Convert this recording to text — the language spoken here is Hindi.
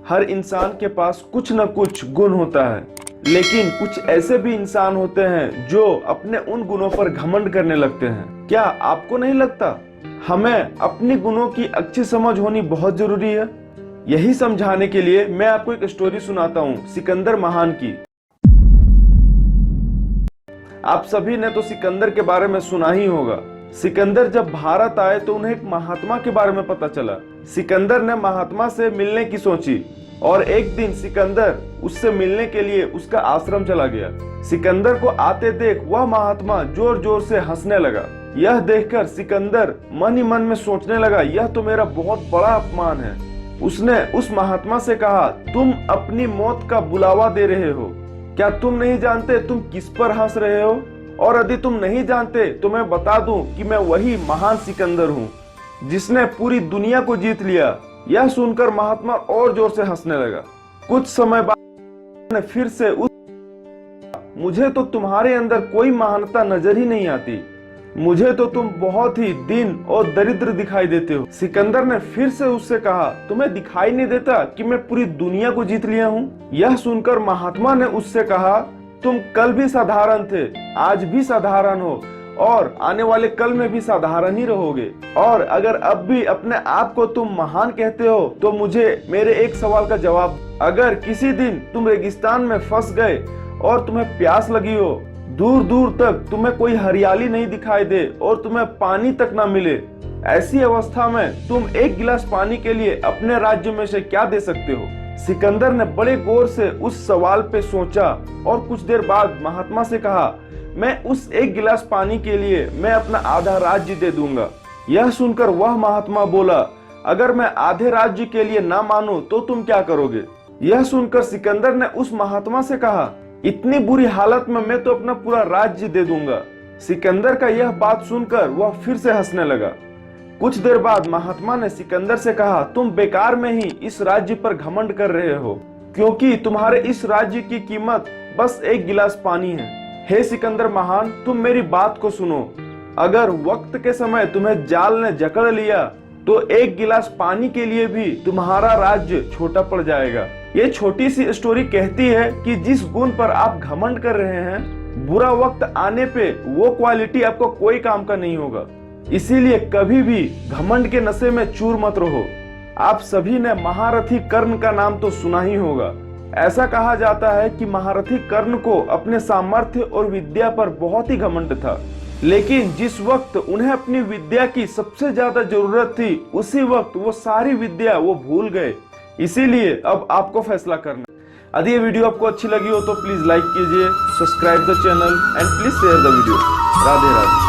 हर इंसान के पास कुछ न कुछ गुण होता है, लेकिन कुछ ऐसे भी इंसान होते हैं जो अपने उन गुणों पर घमंड करने लगते हैं। क्या आपको नहीं लगता हमें अपने गुणों की अच्छी समझ होनी बहुत जरूरी है? यही समझाने के लिए मैं आपको एक स्टोरी सुनाता हूँ सिकंदर महान की। आप सभी ने तो सिकंदर के बारे में सुना ही होगा। सिकंदर जब भारत आए तो उन्हें एक महात्मा के बारे में पता चला। सिकंदर ने महात्मा से मिलने की सोची और एक दिन सिकंदर उससे मिलने के लिए उसका आश्रम चला गया। सिकंदर को आते देख वह महात्मा जोर जोर से हंसने लगा। यह देखकर सिकंदर मन ही मन में सोचने लगा, यह तो मेरा बहुत बड़ा अपमान है। उसने उस महात्मा से कहा, तुम अपनी मौत का बुलावा दे रहे हो। क्या तुम नहीं जानते तुम किस पर हंस रहे हो? और यदि तुम नहीं जानते तो मैं बता दूं कि मैं वही महान सिकंदर हूं जिसने पूरी दुनिया को जीत लिया। यह सुनकर महात्मा और जोर से हंसने लगा। कुछ समय बाद फिर से मुझे तो तुम्हारे अंदर कोई महानता नजर ही नहीं आती। मुझे तो तुम बहुत ही दीन और दरिद्र दिखाई देते हो। सिकंदर ने फिर से उससे कहा, तुम्हें दिखाई नहीं देता कि मैं पूरी दुनिया को जीत लिया हूँ? यह सुनकर महात्मा ने उससे कहा, तुम कल भी साधारण थे, आज भी साधारण हो और आने वाले कल में भी साधारण ही रहोगे। और अगर अब भी अपने आप को तुम महान कहते हो तो मुझे मेरे एक सवाल का जवाब। अगर किसी दिन तुम रेगिस्तान में फंस गए और तुम्हें प्यास लगी हो, दूर दूर तक तुम्हें कोई हरियाली नहीं दिखाई दे और तुम्हें पानी तक ना मिले, ऐसी अवस्था में तुम एक गिलास पानी के लिए अपने राज्य में से क्या दे सकते हो? सिकंदर ने बड़े गौर से उस सवाल पे सोचा और कुछ देर बाद महात्मा से कहा, मैं उस एक गिलास पानी के लिए मैं अपना आधा राज्य दे दूंगा। यह सुनकर वह महात्मा बोला, अगर मैं आधे राज्य के लिए ना मानूं तो तुम क्या करोगे? यह सुनकर सिकंदर ने उस महात्मा से कहा, इतनी बुरी हालत में मैं तो अपना पूरा राज्य दे दूंगा। सिकंदर का यह बात सुनकर वह फिर से हंसने लगा। कुछ देर बाद महात्मा ने सिकंदर से कहा, तुम बेकार में ही इस राज्य पर घमंड कर रहे हो, क्योंकि तुम्हारे इस राज्य की कीमत बस एक गिलास पानी है। हे सिकंदर महान, तुम मेरी बात को सुनो। अगर वक्त के समय तुम्हें जाल ने जकड़ लिया तो एक गिलास पानी के लिए भी तुम्हारा राज्य छोटा पड़ जाएगा। ये छोटी सी स्टोरी कहती है कि जिस गुण पर आप घमंड कर रहे हैं, बुरा वक्त आने पे वो क्वालिटी आपको कोई काम का नहीं होगा। इसीलिए कभी भी घमंड के नशे में चूर मत रहो। आप सभी ने महारथी कर्ण का नाम तो सुना ही होगा। ऐसा कहा जाता है कि महारथी कर्ण को अपने सामर्थ्य और विद्या पर बहुत ही घमंड था, लेकिन जिस वक्त उन्हें अपनी विद्या की सबसे ज्यादा जरूरत थी, उसी वक्त वो सारी विद्या वो भूल गए। इसीलिए अब आपको फैसला करना। यदि ये वीडियो आपको अच्छी लगी हो तो प्लीज लाइक कीजिए, subscribe the channel and please share the video. Radhe Radhe.